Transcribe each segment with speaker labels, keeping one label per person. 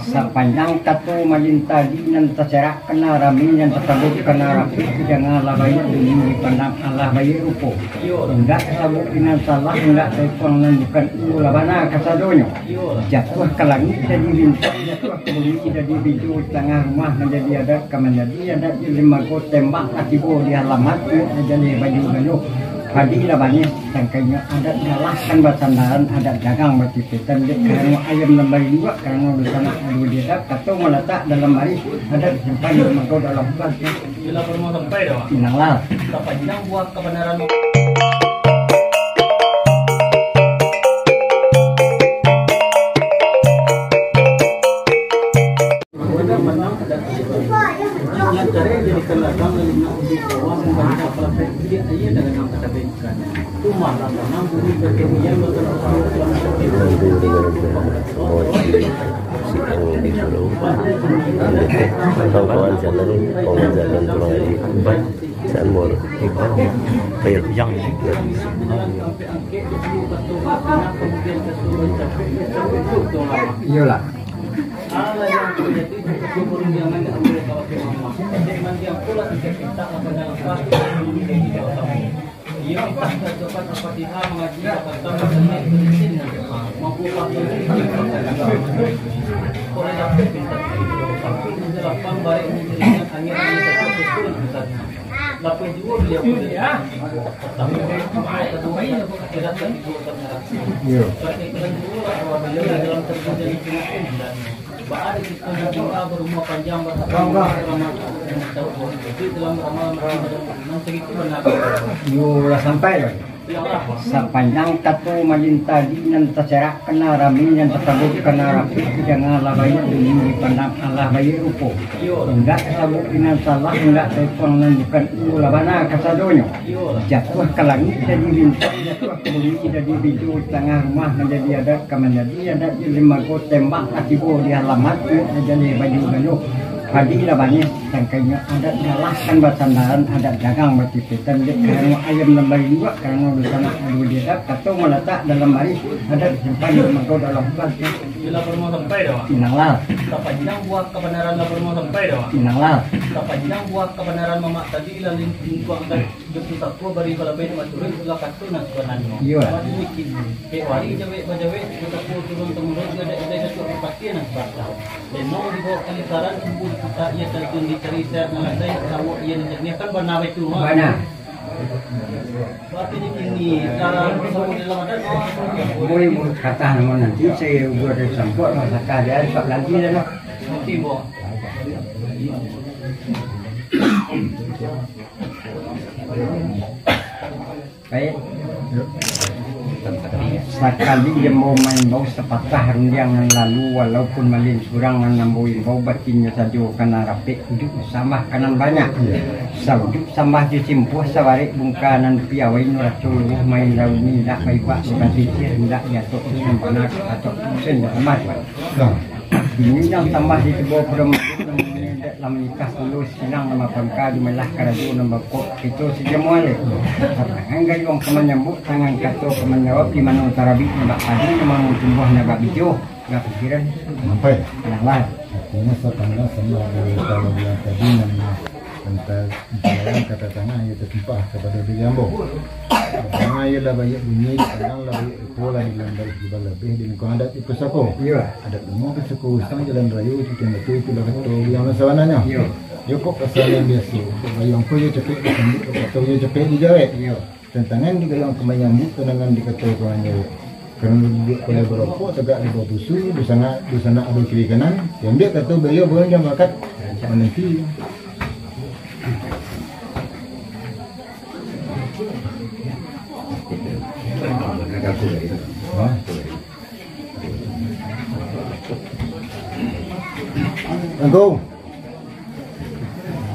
Speaker 1: Sepanjang katu malintadi nan tercerak kena rami yang tersebut kena rapi jangan labai demi pandang Allah bayi rupo enggak sabuk inan salah enggak telepon nan bukan ulabana kasadonyo jatuh ke langit jadi bintang jatuh ke bumi jadi biju tengah rumah menjadi adat menjadi adat lima go tembak akibo di halaman jadi baju baju padi labanya tangkainya adat nyalahkan basandaran adat dagang bertipitan karena ayam lemari dua karena di sana adu dia kata meletak dalam mari adat simpan mengkau dalam plastik
Speaker 2: bila bermau sampai dah
Speaker 1: inanglah
Speaker 2: sepanjang buat kebenaran
Speaker 3: kawan jalan pulang lagi saan mo bayar yang
Speaker 1: iyalah
Speaker 2: Allah yang menjadi keberuntungan yang mereka dengan yang pula tidak kita akan dalam pasti ia minta cepat seperti hal mengaji kata maksudnya itu mampu pakai oleh dapat pintar tapi menjelaskan baik menjadikan hanya satu misalnya lapor juga dia boleh tapi kedua ini tidak ternyata seperti itu juga apabila dalam terjadi kemungkinan bahari kita juga berumur panjang bertambah dalam ramalan nanti itu benar
Speaker 1: yulah sampai sepanjang katu malintadi nan tercerak kena rami yang tersebut kena rapi jangan labai demi pandang Allah bayi rupo enggak sabuk inan salah enggak telepon nan bukan ulabana kasadonyo jatuh ke langit jadi bintang jatuh ke bumi jadi biju tengah rumah menjadi adat menjadi adat lima go tembak akibo di halaman jadi baju baju padi labanya tangkainya adat nyalahkan basandaran adat dagang bertipitan karena ayam lemari dua karena di sana adu dia kata meletak dalam mari adat simpan mengkau dalam plastik
Speaker 2: bila bermau sampai dah
Speaker 1: inanglah
Speaker 2: sepanjang buat kebenaran bermau sampai dah
Speaker 1: inanglah
Speaker 2: sepanjang buat kebenaran mama tadi lalu lingkuang kan betul takwa bari balabay maturi itulah katu na sebenarnya
Speaker 1: iya
Speaker 2: wari jawe kita turun temurun ada satu kepastian nak batal dan mau dibawa kalisaran kumpul kita ia terjun di cerita mengenai kamu ia ini kan benar itu
Speaker 1: mana
Speaker 2: berarti ini cara bersama dalam adat
Speaker 1: boleh kata nama nanti saya buat samput masa dia tak lagi dah
Speaker 2: nanti bawa
Speaker 1: baik sekali dia mau main bau sepatah rundiang yang lalu walaupun malin surang menambuhin bau batinnya saja kena rapik hidup sama kanan banyak hidup sama disimpuh sawarik bungkanan piawai nuracul main launi dak baik pak bukan sisir hendak jatuh dengan panas atau sen emas ini yang tambah di sebuah perempuan dalam nikah dulu sinang nama pangka di melah karaju nama kok itu sejamua le anggai wong kemenyambut tangan kato kemenyawab di mana tarabi nabak padi memang tumbuh nabak hijau nggak pikiran
Speaker 4: apa ya
Speaker 1: lah
Speaker 4: artinya setengah sama kalau yang tadi tentang jalan kata tanah ia tertumpah kepada Bigambo tanah ia lah banyak bunyi tanah lah banyak pola di dalam juga lebih di lingkungan adat itu sako adat umum itu sako sang jalan raya itu yang betul itu lah kata yang masalahnya yo kok kesalahan biasa yang kau yo cepet atau yo cepet dijawab tentangan juga yang kemenyambut tenangan dikata kawannya kerana dia boleh berokok tegak di bawah busu di sana ada kiri kanan yang dia kata beliau boleh jam bakat menanti Angkung.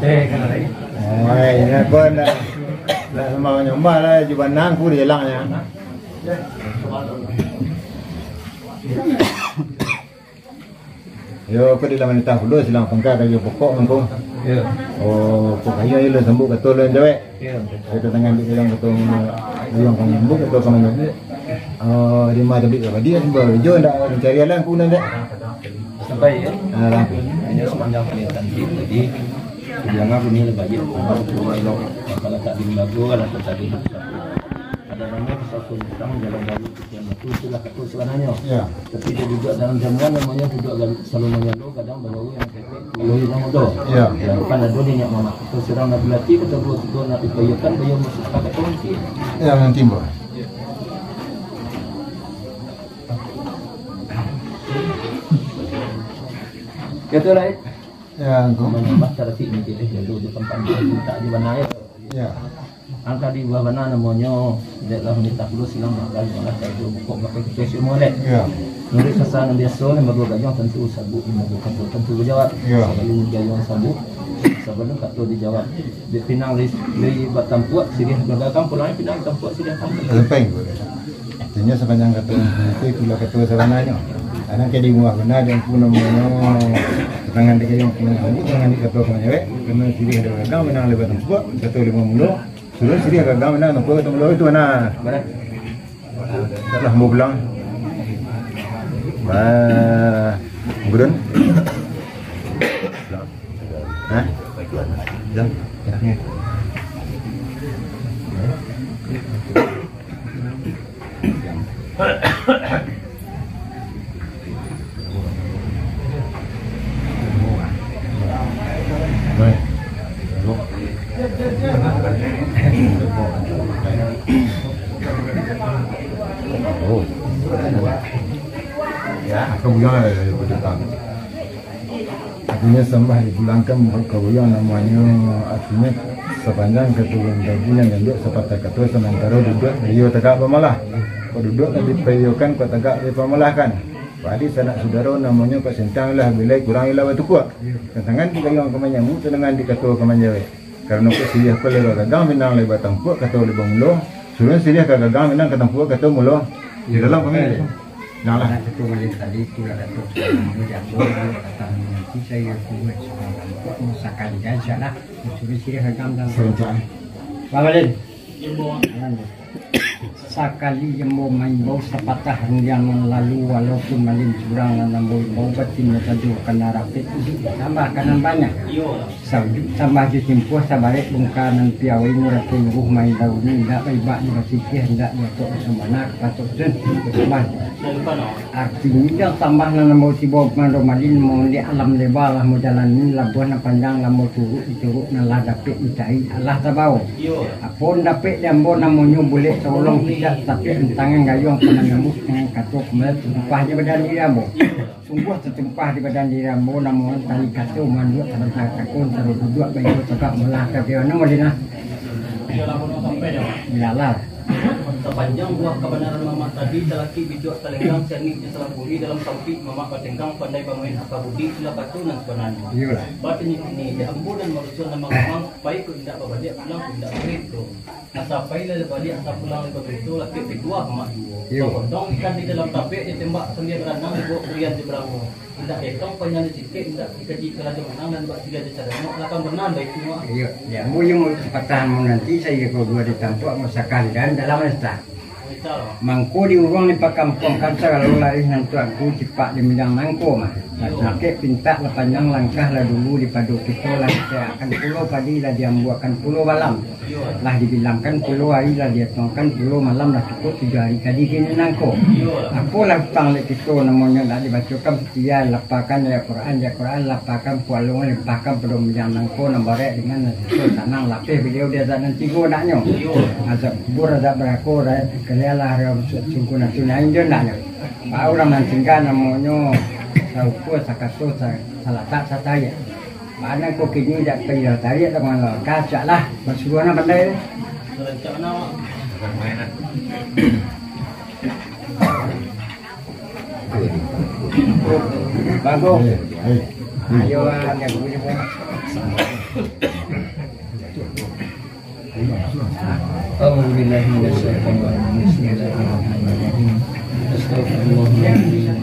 Speaker 1: Kalau lagi.
Speaker 4: Oh, ini pun dah sama nyomba lah jubanan ku dia hilangnya. Yo, aku di dalam nitah dulu silang pangkat dari pokok angkung.
Speaker 1: Ya.
Speaker 4: Oh, pokok ayo ile sambut betul le jawab. Ya. Kita tangan di dalam betul yang kami sambut betul kami nyambut. Oh, di mana tadi dia sebab hijau ndak cari alang ku ndak.
Speaker 2: sampai ya.
Speaker 4: Nah,
Speaker 2: Hanya sepanjang kelihatan jadi jangan bunyi lebih banyak. Kalau tak dilagu kalau tak di ada namanya kesatuan utama dalam galu sekian itu itulah ketua sebenarnya.
Speaker 4: ya.
Speaker 2: Tapi dia juga dalam jamuan namanya juga selalu menyalo kadang baru yang kepek lalu yang do.
Speaker 4: Ya.
Speaker 2: Yang kan ada dia nyak mama. Itu serang nak berlatih kita buat itu nak dipayakan bayo masuk pakai kunci.
Speaker 4: Ya, nanti mbak.
Speaker 2: Gitu lah.
Speaker 4: Ya, engkau.
Speaker 2: Menambah cara sih ini jadi di tempat kita di mana ya.
Speaker 4: Ya.
Speaker 2: Angka di bawah mana namanya deklah menita dulu silang bakal malah saya itu buku pakai kecil molek.
Speaker 4: Ya.
Speaker 2: Nulis kesan biasa ni bagus gajang tentu sabuk ini bagus tentu dijawab.
Speaker 4: Ya.
Speaker 2: Sebelum gajang sabuk sebelum kata dijawab. Di pinang dari Batam Puak sini berdagang pulang pinang tempat sini kampung.
Speaker 4: Sampai boleh. Artinya sepanjang ketua itu itulah ketua sebenarnya. Karena kayak di muah benar dan pun namanya tangan di kayong kena ambil tangan di ketua kemana karena sini ada gagang menang lebat tempat ketua 50. Sudah sini agak gagang menang tempat ketemu itu mana?
Speaker 2: Barat.
Speaker 4: Dah mau pulang. Bah, gudun. Hah? Jam. Ya. Baik. Oh. Ya, kemudian ada berdekat. Artinya sembah dipulangkan kemudian namanya artinya sepanjang keturun gajinya yang duduk sepatah ketua sementara duduk dia tegak pemalah. Kau duduk nanti payokan kau tegak dia pemalahkan. Padi sanak saudara namanya Pak Sentang lah bila kurang ilah batu kuat. Tantangan di kayong kemanyamu dengan di ketua kemanjawe. Karena kau siliah pelero gagang minang lebat tampuk ketua lebih mulo. Suruh siliah gagang minang ketampuk ketua mulo. Di dalam kami. Nah lah.
Speaker 1: Ketua malam tadi itu ada Datuk Jambul kata nanti saya buat sekarang sekali aja lah. Suruh siliah gagang dan
Speaker 4: Serencana.
Speaker 1: Bamalin. Sekali yang mau main bau sepatah yang lalu walaupun malin curang dan bau batin tadi kena rapid tambah kanan banyak tambah ditimpuh sabalik bungkanan piawai murati ruh main daun ni tidak baik ni bersikir tidak untuk semana patut dan tambah artinya tambah nana mau tiba mando malin mau di alam lebar lah mau jalan ni labuan panjang lah mau turut nalah dapet itai Allah tabau apun dapet yang mau namanya boleh tolong tidak tapi entangan gayung pernah nyambut dengan katuk tumpah di badan diri ambo sungguh tertumpah di badan diri ambo namun tali katuk manduk tentang kakun taruh duduk bayi tegak melah kafir nama dina bilalah
Speaker 2: Sepanjang buah kebenaran mama tadi telaki bijak telenggang cernik salah budi dalam sampi mama patenggang pandai bermain akabudi sila katunan sebenarnya.
Speaker 1: iyalah
Speaker 2: Batin ini diambu dan marusun nama kamang baik ku tidak berbalik pulang ku tidak berito. Asa pailah balik asa pulang ke berito laki kedua mak
Speaker 1: Iya.
Speaker 2: dua. Dong ikan di dalam tapik ditembak sambil berenang di bawah berian di berangu. Tidak ekong penyana sikit tidak dikaji kelaja menang dan buat tiga di cara mau lakukan berenang baik semua.
Speaker 1: iya ya mau yang kesempatan mau nanti saya kalau dua ditampuk mau sekali dan dalam mesta
Speaker 2: Kita loh.
Speaker 1: mangko di urang di pakampung kan kalau lari nanti aku cepat di bidang mangko mah sakit pinta lah panjang langkah lah dulu di padu kita lah kita akan pulau padi lah diambuakan pulau malam lah dibilangkan pulau hari lah dia tongkan pulau malam lah cukup 3 hari tadi kini nangko aku lah tang le kita namanya lah dibacakan setia lapakan ya Quran lapakan pualung lapakan pada bidang nangko nambarek dengan itu tanang lapeh beliau dia dan tigo naknya azab kubur azab berako kalialah sungguh nanti nain dia naknya orang nanti kan namanya tahu kuat sakato salah tak sataya mana ko kini dak payah tarik tak mana kacak lah bersuara pandai
Speaker 2: Rencana
Speaker 1: bagus
Speaker 4: Hei.
Speaker 1: ayo yang punya
Speaker 2: A'udzubillahi minasyaitonir rajim. Bismillahirrahmanirrahim. Astagfirullah.